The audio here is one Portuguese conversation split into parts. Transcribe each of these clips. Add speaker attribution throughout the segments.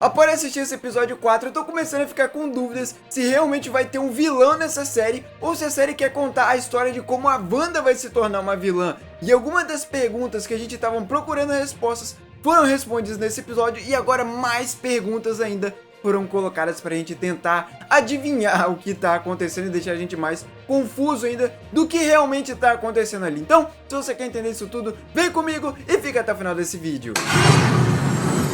Speaker 1: Após assistir esse episódio 4, eu tô começando a ficar com dúvidas se realmente vai ter um vilão nessa série ou se a série quer contar a história de como a Wanda vai se tornar uma vilã. E algumas das perguntas que a gente tava procurando respostas foram respondidas nesse episódio e agora mais perguntas ainda foram colocadas pra gente tentar adivinhar o que tá acontecendo e deixar a gente mais confuso ainda do que realmente tá acontecendo ali. Então, se você quer entender isso tudo, vem comigo e fica até o final desse vídeo.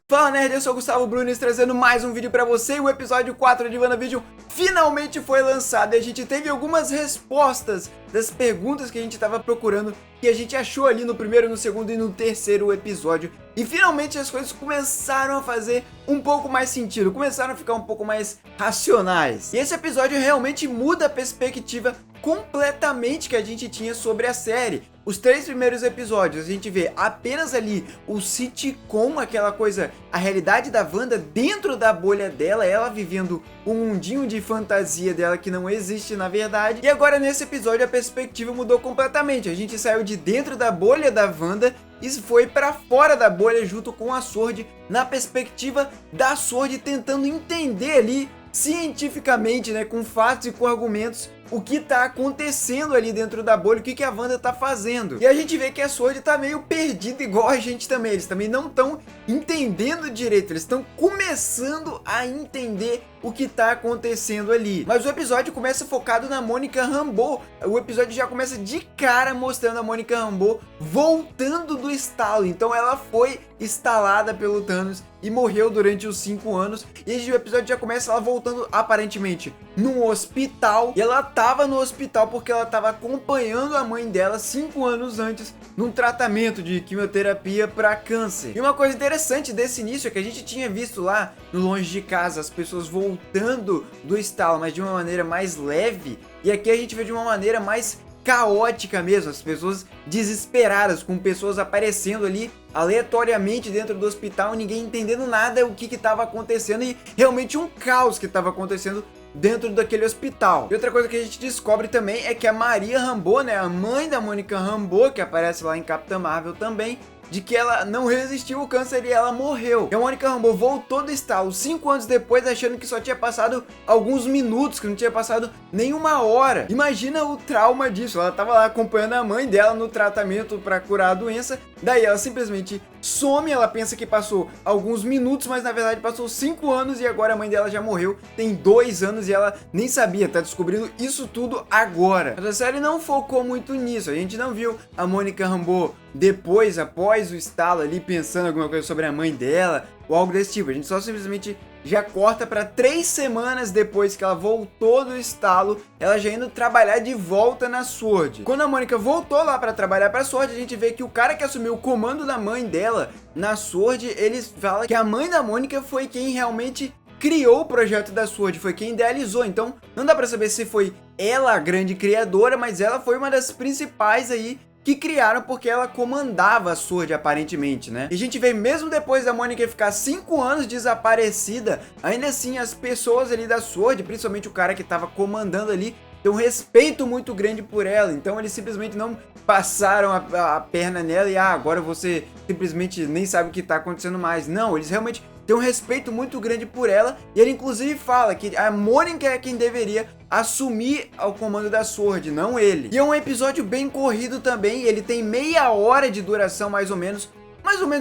Speaker 1: Fala nerd, eu sou o Gustavo Brunes trazendo mais um vídeo pra você e o episódio 4 de WandaVision finalmente foi lançado e a gente teve algumas respostas das perguntas que a gente tava procurando que a gente achou ali no primeiro, no segundo e no terceiro episódio e finalmente as coisas começaram a fazer um pouco mais sentido, começaram a ficar um pouco mais racionais. E esse episódio realmente muda a perspectiva completamente que a gente tinha sobre a série. Os 3 primeiros episódios a gente vê apenas ali o sitcom, aquela coisa, a realidade da Wanda dentro da bolha dela, ela vivendo um mundinho de fantasia dela que não existe na verdade. E agora nesse episódio a perspectiva mudou completamente, a gente saiu de dentro da bolha da Wanda e foi pra fora da bolha junto com a SWORD, na perspectiva da SWORD tentando entender ali cientificamente, né, com fatos e com argumentos, o que tá acontecendo ali dentro da bolha, o que a Wanda tá fazendo. E a gente vê que a SWORD tá meio perdida igual a gente também, eles também não estão entendendo direito, eles estão começando a entender o que tá acontecendo ali. Mas o episódio começa focado na Monica Rambeau, o episódio já começa de cara mostrando a Monica Rambeau voltando do estalo, então ela foi estalada pelo Thanos e morreu durante os 5 anos, e o episódio já começa ela voltando aparentemente num hospital, e ela tava no hospital porque ela tava acompanhando a mãe dela 5 anos antes num tratamento de quimioterapia para câncer. E uma coisa interessante desse início é que a gente tinha visto lá no Longe de Casa as pessoas voltando do estalo, mas de uma maneira mais leve, e aqui a gente vê de uma maneira mais caótica mesmo, as pessoas desesperadas, com pessoas aparecendo ali aleatoriamente dentro do hospital, ninguém entendendo nada o que estava acontecendo e realmente um caos que estava acontecendo dentro daquele hospital. E outra coisa que a gente descobre também é que a Maria Rambeau, né, a mãe da Monica Rambeau, que aparece lá em Capitã Marvel também, de que ela não resistiu ao câncer e ela morreu. E a Monica Rambeau voltou do estalo 5 anos depois, achando que só tinha passado alguns minutos, que não tinha passado nem uma hora. Imagina o trauma disso, ela tava lá acompanhando a mãe dela no tratamento para curar a doença, daí ela simplesmente some, ela pensa que passou alguns minutos, mas na verdade passou 5 anos e agora a mãe dela já morreu, tem 2 anos e ela nem sabia, tá descobrindo isso tudo agora. Mas a série não focou muito nisso, a gente não viu a Monica Rambeau depois, após o estalo ali, pensando alguma coisa sobre a mãe dela, ou algo desse tipo. A gente só simplesmente já corta para 3 semanas depois que ela voltou do estalo, ela já indo trabalhar de volta na SWORD. Quando a Monica voltou lá para trabalhar para a SWORD, a gente vê que o cara que assumiu o comando da mãe dela na SWORD, eles falam que a mãe da Monica foi quem realmente criou o projeto da SWORD, foi quem idealizou, então não dá para saber se foi ela a grande criadora, mas ela foi uma das principais aí que criaram porque ela comandava a SWORD aparentemente, né? E a gente vê mesmo depois da Monica ficar 5 anos desaparecida, ainda assim as pessoas ali da SWORD, principalmente o cara que tava comandando ali, tem um respeito muito grande por ela, então eles simplesmente não passaram a perna nela e agora você simplesmente nem sabe o que tá acontecendo mais. Não, eles realmente tem um respeito muito grande por ela, e ele inclusive fala que a Monica é quem deveria assumir o comando da SWORD, não ele. E é um episódio bem corrido também, ele tem meia hora de duração mais ou menos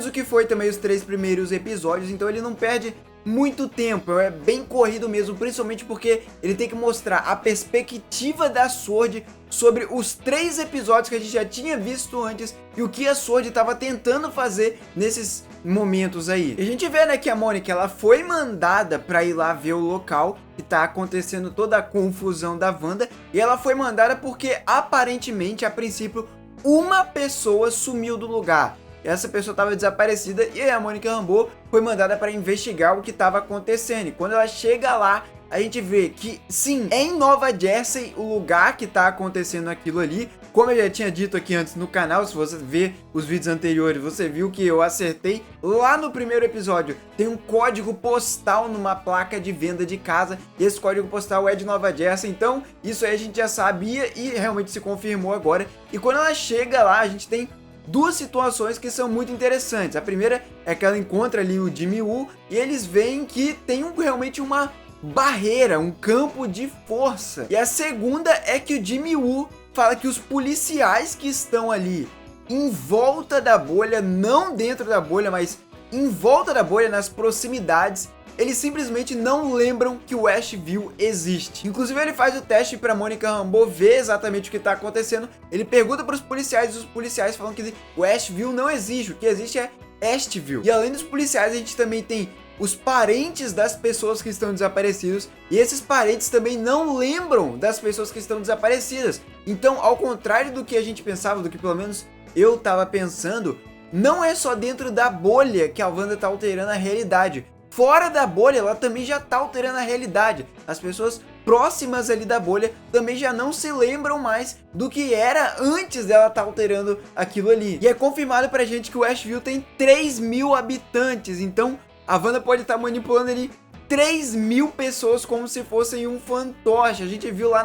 Speaker 1: o que foi também os 3 primeiros episódios, então ele não perde muito tempo, é bem corrido mesmo, principalmente porque ele tem que mostrar a perspectiva da SWORD sobre os 3 episódios que a gente já tinha visto antes e o que a SWORD estava tentando fazer nesses momentos aí. E a gente vê, né, que a Monica ela foi mandada para ir lá ver o local que tá acontecendo toda a confusão da Wanda, e ela foi mandada porque aparentemente, a princípio, uma pessoa sumiu do lugar. Essa pessoa estava desaparecida e a Monica Rambeau foi mandada para investigar o que estava acontecendo. E quando ela chega lá, a gente vê que sim, é em Nova Jersey o lugar que está acontecendo aquilo ali. Como eu já tinha dito aqui antes no canal, se você ver os vídeos anteriores, você viu que eu acertei lá no primeiro episódio. Tem um código postal numa placa de venda de casa, e esse código postal é de Nova Jersey, então isso aí a gente já sabia e realmente se confirmou agora. E quando ela chega lá, a gente tem duas situações que são muito interessantes. A primeira é que ela encontra ali o Jimmy Woo e eles veem que tem realmente uma barreira, um campo de força. E a segunda é que o Jimmy Woo fala que os policiais que estão ali em volta da bolha, não dentro da bolha, mas em volta da bolha, nas proximidades, eles simplesmente não lembram que o Westview existe. Inclusive ele faz o teste para Monica Rambeau ver exatamente o que está acontecendo. Ele pergunta para os policiais e os policiais falam que o Westview não existe, o que existe é Estview. E além dos policiais, a gente também tem os parentes das pessoas que estão desaparecidas, e esses parentes também não lembram das pessoas que estão desaparecidas. Então, ao contrário do que a gente pensava, do que pelo menos eu estava pensando, não é só dentro da bolha que a Wanda está alterando a realidade. Fora da bolha, ela também já está alterando a realidade. As pessoas próximas ali da bolha também já não se lembram mais do que era antes dela estar alterando aquilo ali. E é confirmado pra gente que o Westview tem 3.000 habitantes, então a Wanda pode estar manipulando ali 3.000 pessoas como se fossem um fantoche. A gente viu lá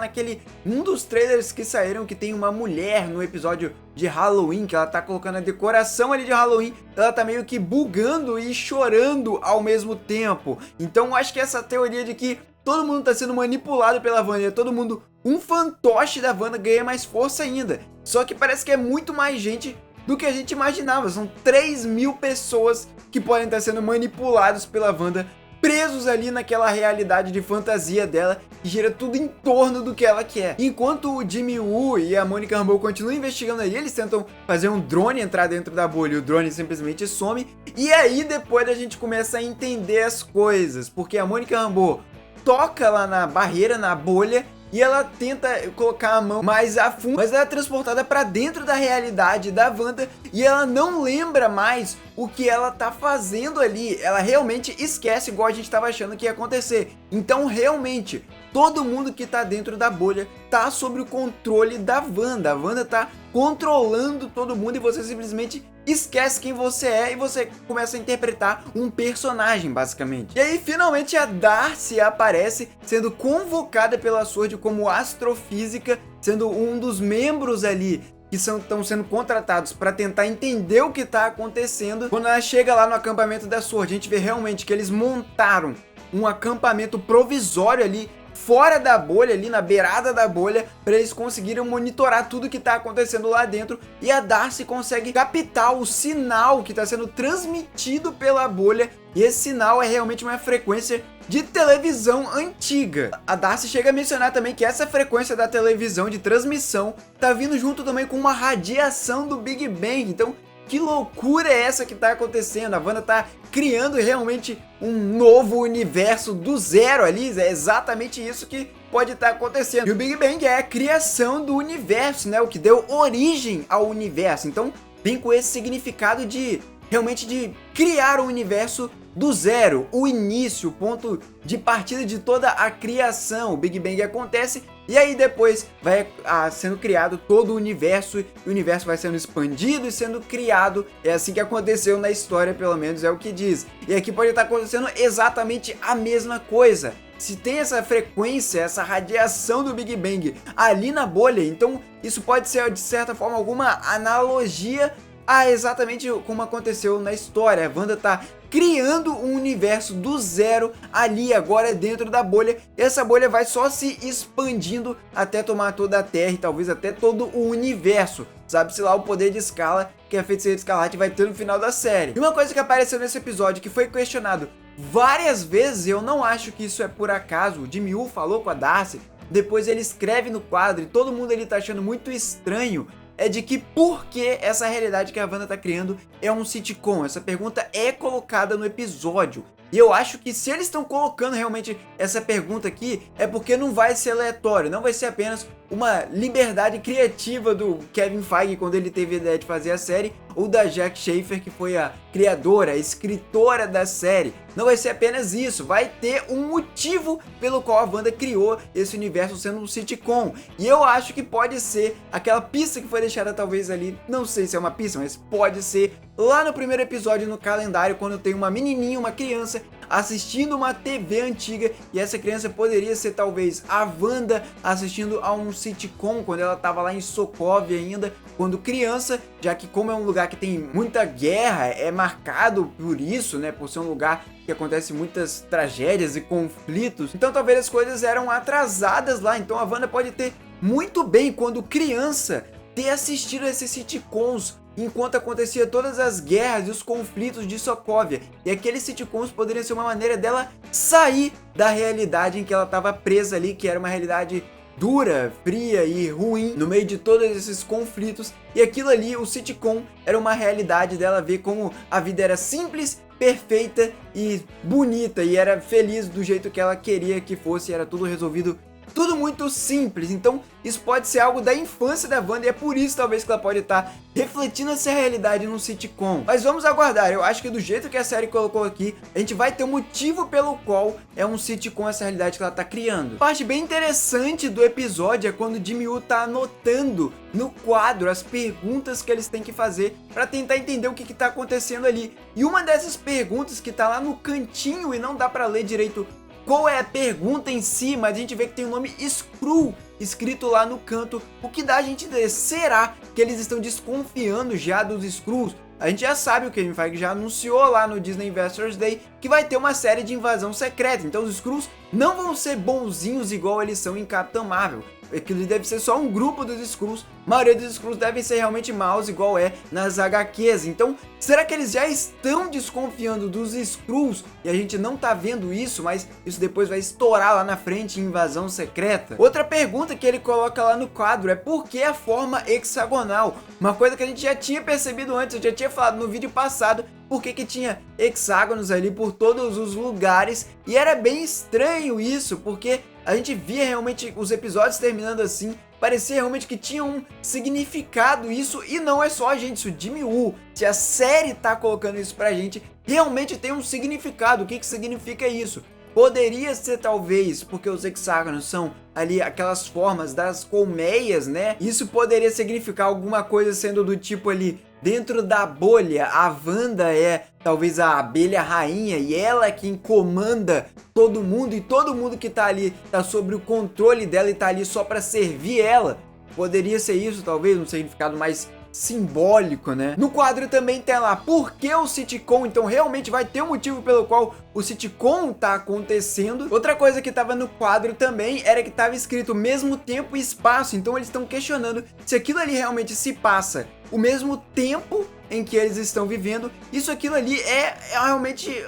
Speaker 1: um dos trailers que saíram que tem uma mulher no episódio de Halloween, que ela tá colocando a decoração ali de Halloween, ela tá meio que bugando e chorando ao mesmo tempo. Então acho que essa teoria de que todo mundo tá sendo manipulado pela Wanda, todo mundo um fantoche da Wanda, ganha mais força ainda. Só que parece que é muito mais gente do que a gente imaginava. São 3.000 pessoas que podem estar sendo manipulados pela Wanda, presos ali naquela realidade de fantasia dela, que gira tudo em torno do que ela quer. Enquanto o Jimmy Woo e a Monica Rambeau continuam investigando ali, eles tentam fazer um drone entrar dentro da bolha e o drone simplesmente some. E aí depois a gente começa a entender as coisas, porque a Monica Rambeau toca lá na barreira, na bolha, e ela tenta colocar a mão mais a fundo, mas ela é transportada para dentro da realidade da Wanda e ela não lembra mais o que ela tá fazendo ali. Ela realmente esquece, igual a gente tava achando que ia acontecer. Então realmente todo mundo que tá dentro da bolha tá sob o controle da Wanda. A Wanda tá controlando todo mundo e você simplesmente esquece quem você é e você começa a interpretar um personagem, basicamente. E aí, finalmente, a Darcy aparece, sendo convocada pela SWORD como astrofísica, sendo um dos membros ali que estão sendo contratados para tentar entender o que está acontecendo. Quando ela chega lá no acampamento da SWORD, a gente vê realmente que eles montaram um acampamento provisório ali fora da bolha, ali na beirada da bolha, para eles conseguirem monitorar tudo que está acontecendo lá dentro, e a Darcy consegue captar o sinal que está sendo transmitido pela bolha, e esse sinal é realmente uma frequência de televisão antiga. A Darcy chega a mencionar também que essa frequência da televisão de transmissão tá vindo junto também com uma radiação do Big Bang. Então, que loucura é essa que tá acontecendo? A Wanda tá criando realmente um novo universo do zero ali, é exatamente isso que pode estar acontecendo. E o Big Bang é a criação do universo, né? O que deu origem ao universo. Então, vem com esse significado de realmente de criar o universo do zero, o início, o ponto de partida de toda a criação. O Big Bang acontece e aí depois vai sendo criado todo o universo, e o universo vai sendo expandido e sendo criado. É assim que aconteceu na história, pelo menos é o que diz. E aqui pode estar acontecendo exatamente a mesma coisa. Se tem essa frequência, essa radiação do Big Bang ali na bolha, então isso pode ser de certa forma alguma analogia a exatamente como aconteceu na história. A Wanda tá criando um universo do zero ali agora dentro da bolha, e essa bolha vai só se expandindo até tomar toda a Terra e talvez até todo o universo. Sabe-se lá o poder de escala que a Feiticeira Escarlate vai ter no final da série. E uma coisa que apareceu nesse episódio que foi questionado várias vezes, eu não acho que isso é por acaso, o Jimmy Woo falou com a Darcy, depois ele escreve no quadro e todo mundo ele tá achando muito estranho, é de que por que essa realidade que a Wanda tá criando é um sitcom. Essa pergunta é colocada no episódio. E eu acho que se eles estão colocando realmente essa pergunta aqui, é porque não vai ser aleatório, não vai ser apenas uma liberdade criativa do Kevin Feige quando ele teve a ideia de fazer a série, ou da Jac Schaeffer, que foi a criadora, a escritora da série. não vai ser apenas isso, vai ter um motivo pelo qual a Wanda criou esse universo sendo um sitcom. E eu acho que pode ser aquela pista que foi deixada talvez ali, não sei se é uma pista, mas pode ser lá no primeiro episódio no calendário, quando tem uma menininha, uma criança assistindo uma TV antiga, e essa criança poderia ser talvez a Wanda assistindo a um sitcom quando ela estava lá em Sokovia ainda, quando criança, já que como é um lugar que tem muita guerra, é marcado por isso, né, por ser um lugar que acontece muitas tragédias e conflitos, então talvez as coisas eram atrasadas lá, então a Wanda pode ter muito bem, quando criança, ter assistido a esses sitcoms enquanto acontecia todas as guerras e os conflitos de Sokovia. E aqueles sitcoms poderiam ser uma maneira dela sair da realidade em que ela estava presa ali, que era uma realidade dura, fria e ruim no meio de todos esses conflitos. E aquilo ali, o sitcom, era uma realidade dela ver como a vida era simples, perfeita e bonita, e era feliz do jeito que ela queria que fosse, era tudo resolvido, tudo muito simples. Então isso pode ser algo da infância da Wanda, e é por isso talvez que ela pode estar refletindo essa realidade num sitcom. Mas vamos aguardar, eu acho que do jeito que a série colocou aqui, a gente vai ter um motivo pelo qual é um sitcom essa realidade que ela tá criando. Parte bem interessante do episódio é quando Jimmy Woo tá anotando no quadro as perguntas que eles têm que fazer para tentar entender o que tá acontecendo ali. E uma dessas perguntas que tá lá no cantinho e não dá para ler direito qual é a pergunta em si, mas a gente vê que tem o nome Skrull escrito lá no canto, o que dá a gente entender, será que eles estão desconfiando já dos Skrulls? A gente já sabe, o Kevin Feige já anunciou lá no Disney Investors Day que vai ter uma série de invasão secreta, então os Skrulls não vão ser bonzinhos igual eles são em Capitã Marvel. Aquilo deve ser só um grupo dos Skrulls, a maioria dos Skrulls devem ser realmente maus igual é nas HQs. Então, será que eles já estão desconfiando dos Skrulls e a gente não tá vendo isso, mas isso depois vai estourar lá na frente em invasão secreta? Outra pergunta que ele coloca lá no quadro é por que a forma hexagonal? Uma coisa que a gente já tinha percebido antes, eu já tinha falado no vídeo passado, por que tinha hexágonos ali por todos os lugares, e era bem estranho isso, porque a gente via realmente os episódios terminando assim, parecia realmente que tinha um significado isso, e não é só a gente, se o Jimmy Woo, se a série tá colocando isso pra gente, realmente tem um significado. O que significa isso? Poderia ser talvez porque os hexágonos são ali aquelas formas das colmeias, né? Isso poderia significar alguma coisa sendo do tipo ali, dentro da bolha, a Wanda é talvez a abelha rainha e ela é quem comanda todo mundo, e todo mundo que tá ali tá sob o controle dela e tá ali só pra servir ela. Poderia ser isso, talvez, um significado mais simbólico, né? No quadro também tem lá por que o sitcom, então realmente vai ter um motivo pelo qual o sitcom tá acontecendo. Outra coisa que tava no quadro também era que tava escrito mesmo tempo e espaço, então eles estão questionando se aquilo ali realmente se passa o mesmo tempo em que eles estão vivendo, isso aquilo ali realmente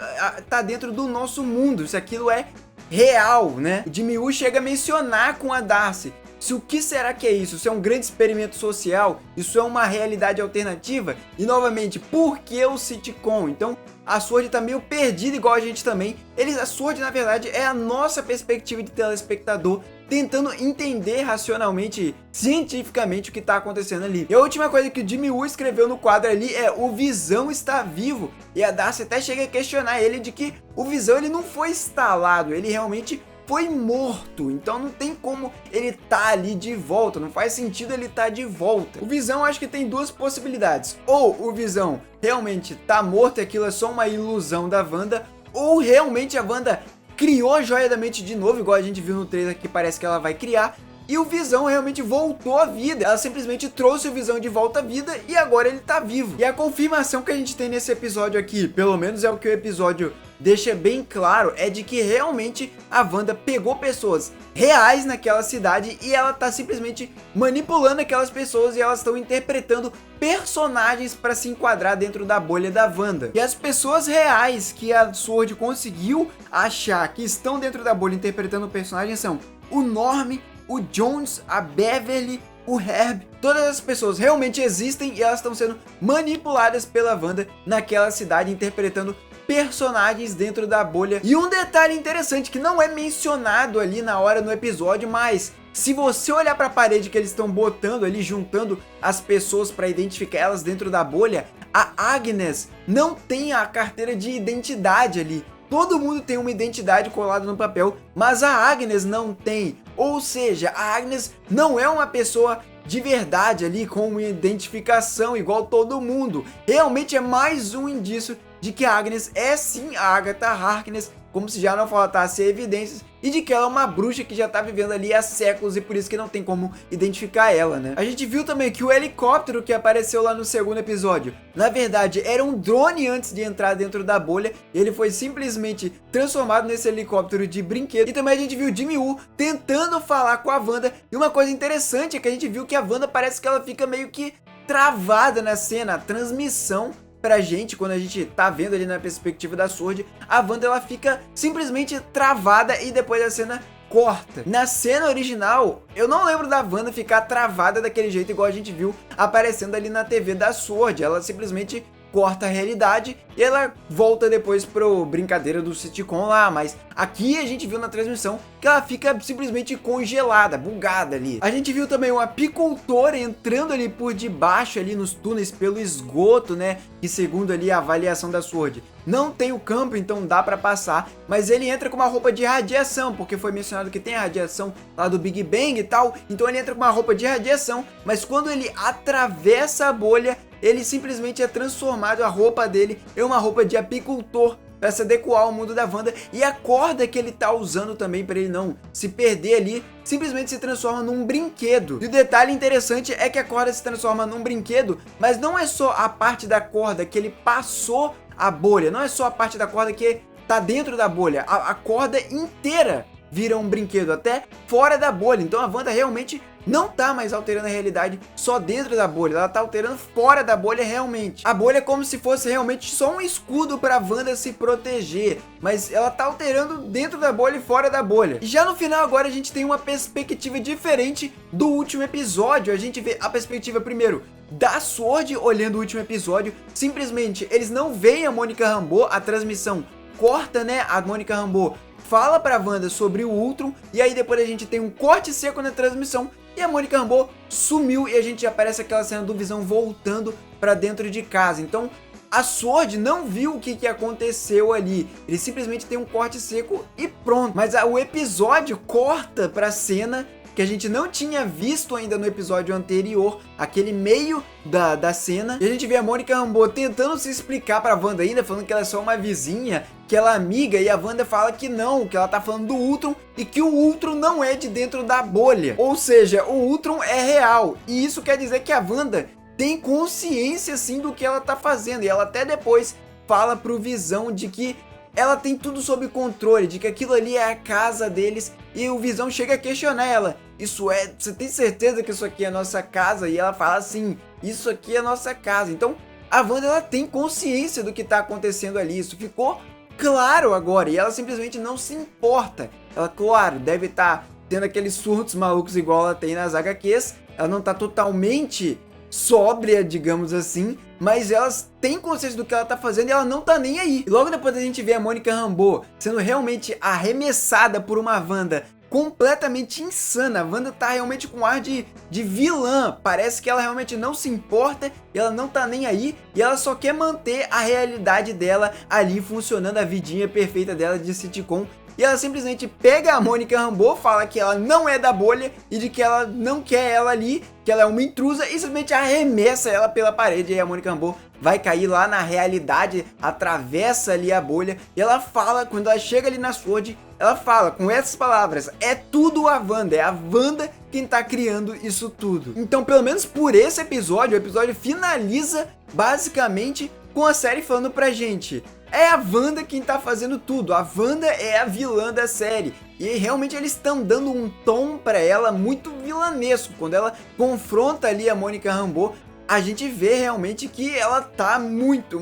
Speaker 1: tá dentro do nosso mundo, se aquilo é real, né? O Jimmy Woo chega a mencionar com a Darcy se o que será que é isso? Isso é um grande experimento social? Isso é uma realidade alternativa? E novamente, por que o sitcom? Então a Sword tá meio perdida igual a gente também. A Sword na verdade é a nossa perspectiva de telespectador, tentando entender racionalmente, cientificamente o que tá acontecendo ali. E a última coisa que o Jimmy Woo escreveu no quadro ali é o Visão está vivo. E a Darcy até chega a questionar ele de que o Visão ele não foi instalado, ele realmente foi morto, então não tem como ele tá ali de volta, não faz sentido ele tá de volta. O Visão acho que tem duas possibilidades, ou o Visão realmente tá morto e aquilo é só uma ilusão da Wanda, ou realmente a Wanda criou a Joia da Mente de novo, igual a gente viu no trailer que parece que ela vai criar, e o Visão realmente voltou à vida. Ela simplesmente trouxe o Visão de volta à vida e agora ele tá vivo. E a confirmação que a gente tem nesse episódio aqui, pelo menos é o que o episódio deixa bem claro, é de que realmente a Wanda pegou pessoas reais naquela cidade e ela tá simplesmente manipulando aquelas pessoas e elas estão interpretando personagens para se enquadrar dentro da bolha da Wanda. E as pessoas reais que a Sword conseguiu achar que estão dentro da bolha interpretando personagens são o Norm, o Jones, a Beverly, o Herb. Todas as pessoas realmente existem e elas estão sendo manipuladas pela Wanda naquela cidade interpretando personagens dentro da bolha. E um detalhe interessante que não é mencionado ali na hora no episódio, mas se você olhar para a parede que eles estão botando ali, juntando as pessoas para identificar elas dentro da bolha, a Agnes não tem a carteira de identidade ali. todo mundo tem uma identidade colada no papel, mas a Agnes não tem. Ou seja, a Agnes não é uma pessoa de verdade ali com uma identificação igual todo mundo. Realmente é mais um indício de que a Agnes é sim a Agatha Harkness, como se já não faltasse evidências, e de que ela é uma bruxa que já tá vivendo ali há séculos e por isso que não tem como identificar ela, né? A gente viu também que o helicóptero que apareceu lá no segundo episódio, na verdade era um drone antes de entrar dentro da bolha, e ele foi simplesmente transformado nesse helicóptero de brinquedo. E também a gente viu Jimmy Woo tentando falar com a Wanda, e uma coisa interessante é que a gente viu que a Wanda parece que ela fica meio que travada na cena, a transmissão pra gente, quando a gente tá vendo ali na perspectiva da Sword, a Wanda ela fica simplesmente travada e depois a cena corta. Na cena original, eu não lembro da Wanda ficar travada daquele jeito igual a gente viu aparecendo ali na TV da Sword. Ela simplesmente corta a realidade e ela volta depois pro brincadeira do sitcom lá, mas aqui a gente viu na transmissão que ela fica simplesmente congelada, bugada ali. A gente viu também um apicultor entrando ali por debaixo ali nos túneis pelo esgoto, né, que segundo ali a avaliação da Sword não tem o campo, então dá pra passar, mas ele entra com uma roupa de radiação, porque foi mencionado que tem a radiação lá do Big Bang e tal, então ele entra com uma roupa de radiação, mas quando ele atravessa a bolha, ele simplesmente é transformado, a roupa dele é uma roupa de apicultor para se adequar ao mundo da Wanda, e a corda que ele tá usando também para ele não se perder ali, simplesmente se transforma num brinquedo. E o detalhe interessante é que a corda se transforma num brinquedo, mas não é só a parte da corda que ele passou a bolha, não é só a parte da corda que tá dentro da bolha, a corda inteira vira um brinquedo, até fora da bolha. Então a Wanda realmente não tá mais alterando a realidade só dentro da bolha, ela tá alterando fora da bolha realmente. A bolha é como se fosse realmente só um escudo pra Wanda se proteger, mas ela tá alterando dentro da bolha e fora da bolha. E já no final agora a gente tem uma perspectiva diferente do último episódio. A gente vê a perspectiva primeiro da Sword olhando o último episódio, simplesmente eles não veem a Monica Rambeau, a transmissão corta, né, a Monica Rambeau fala pra Wanda sobre o Ultron, e aí depois a gente tem um corte seco na transmissão e a Monica Rambeau sumiu e a gente já aparece aquela cena do Visão voltando pra dentro de casa. Então a Sword não viu o que aconteceu ali, ele simplesmente tem um corte seco e pronto. Mas o episódio corta pra cena que a gente não tinha visto ainda no episódio anterior, aquele meio da cena, e a gente vê a Monica Rambeau tentando se explicar pra Wanda ainda, falando que ela é só uma vizinha, que ela é amiga, e a Wanda fala que não, que ela tá falando do Ultron, e que o Ultron não é de dentro da bolha, ou seja, o Ultron é real, e isso quer dizer que a Wanda tem consciência sim do que ela tá fazendo, e ela até depois fala pro Visão de que ela tem tudo sob controle, de que aquilo ali é a casa deles, e o Visão chega a questionar ela, você tem certeza que isso aqui é a nossa casa? E ela fala assim, isso aqui é a nossa casa. Então a Wanda ela tem consciência do que tá acontecendo ali, isso ficou claro agora, e ela simplesmente não se importa. Ela, claro, deve estar tendo aqueles surtos malucos igual ela tem nas HQs, ela não tá totalmente sóbria, digamos assim, mas elas têm consciência do que ela tá fazendo e ela não tá nem aí. E logo depois a gente vê a Monica Rambeau sendo realmente arremessada por uma Wanda completamente insana. A Wanda tá realmente com ar de vilã, parece que ela realmente não se importa e ela não tá nem aí, e ela só quer manter a realidade dela ali funcionando, a vidinha perfeita dela de sitcom. E ela simplesmente pega a Monica Rambeau, fala que ela não é da bolha e de que ela não quer ela ali, que ela é uma intrusa, e simplesmente arremessa ela pela parede. E aí a Monica Rambeau vai cair lá na realidade, atravessa ali a bolha, e ela fala, quando ela chega ali na Sword, ela fala com essas palavras, é tudo a Wanda, é a Wanda quem tá criando isso tudo. Então pelo menos por esse episódio, o episódio finaliza basicamente com a série falando pra gente, é a Wanda quem tá fazendo tudo, a Wanda é a vilã da série. E realmente eles estão dando um tom pra ela muito vilanesco. Quando ela confronta ali a Monica Rambeau, a gente vê realmente que ela tá muito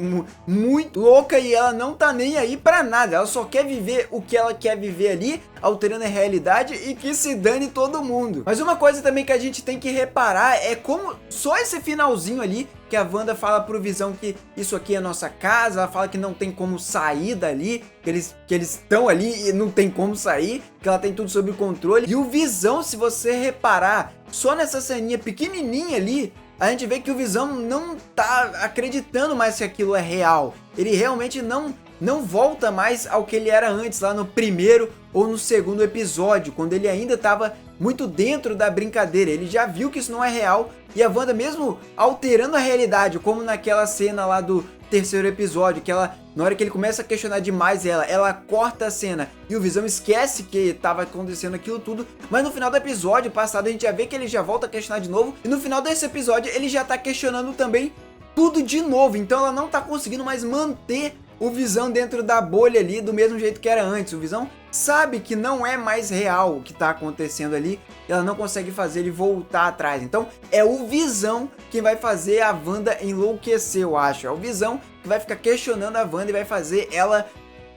Speaker 1: louca e ela não tá nem aí pra nada. Ela só quer viver o que ela quer viver ali, alterando a realidade, e que se dane todo mundo. Mas uma coisa também que a gente tem que reparar é como só esse finalzinho ali, que a Wanda fala pro Visão que isso aqui é nossa casa, ela fala que não tem como sair dali, que eles estão ali e não tem como sair, que ela tem tudo sob controle. E o Visão, se você reparar, só nessa ceninha pequenininha ali, a gente vê que o Visão não tá acreditando mais que aquilo é real. Ele realmente não não volta mais ao que ele era antes, lá no primeiro ou no segundo episódio, quando ele ainda estava muito dentro da brincadeira. Ele já viu que isso não é real, e a Wanda, mesmo alterando a realidade, como naquela cena lá do terceiro episódio, que ela, na hora que ele começa a questionar demais ela corta a cena e o Visão esquece que estava acontecendo aquilo tudo, mas no final do episódio passado a gente já vê que ele já volta a questionar de novo, e no final desse episódio ele já tá questionando também tudo de novo. Então ela não tá conseguindo mais manter o Visão dentro da bolha ali do mesmo jeito que era antes. O Visão sabe que não é mais real o que tá acontecendo ali, e ela não consegue fazer ele voltar atrás. Então é o Visão que vai fazer a Wanda enlouquecer, eu acho. É o Visão que vai ficar questionando a Wanda e vai fazer ela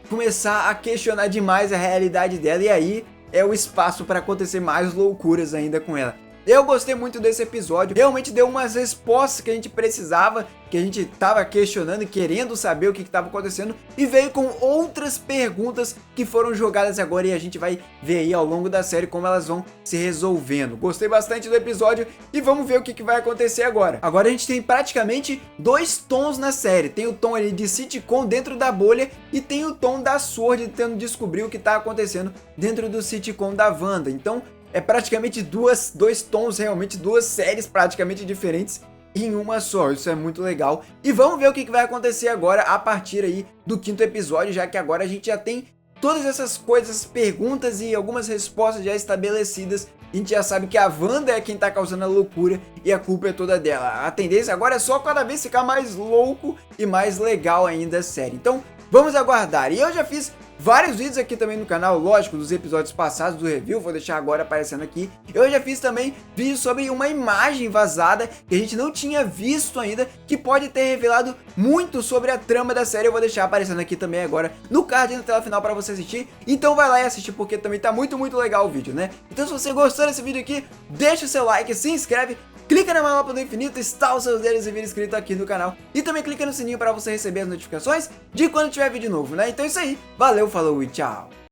Speaker 1: começar a questionar demais a realidade dela, e aí é o espaço para acontecer mais loucuras ainda com ela. Eu gostei muito desse episódio, realmente deu umas respostas que a gente precisava, que a gente tava questionando e querendo saber o que estava acontecendo, e veio com outras perguntas que foram jogadas agora, e a gente vai ver aí ao longo da série como elas vão se resolvendo. Gostei bastante do episódio e vamos ver o que vai acontecer agora. Agora a gente tem praticamente dois tons na série, tem o tom ali de sitcom dentro da bolha e tem o tom da Sword tentando descobrir o que tá acontecendo dentro do sitcom da Wanda. Então é praticamente dois tons, realmente duas séries praticamente diferentes em uma só. Isso é muito legal. E vamos ver o que vai acontecer agora a partir aí do quinto episódio, já que agora a gente já tem todas essas coisas, perguntas e algumas respostas já estabelecidas. A gente já sabe que a Wanda é quem tá causando a loucura e a culpa é toda dela. A tendência agora é só cada vez ficar mais louco e mais legal ainda a série. Então vamos aguardar. E eu já fiz vários vídeos aqui também no canal, lógico, dos episódios passados do review, vou deixar agora aparecendo aqui. Eu já fiz também vídeos sobre uma imagem vazada que a gente não tinha visto ainda, que pode ter revelado muito sobre a trama da série. Eu vou deixar aparecendo aqui também agora no card na tela final para você assistir. Então vai lá e assiste, porque também tá muito legal o vídeo, né? Então se você gostou desse vídeo aqui, deixa o seu like, se inscreve, clica na manopla do infinito, instala os seus dedos e vira inscrito aqui no canal. E também clica no sininho para você receber as notificações de quando tiver vídeo novo, né? Então é isso aí. Valeu, falou e tchau!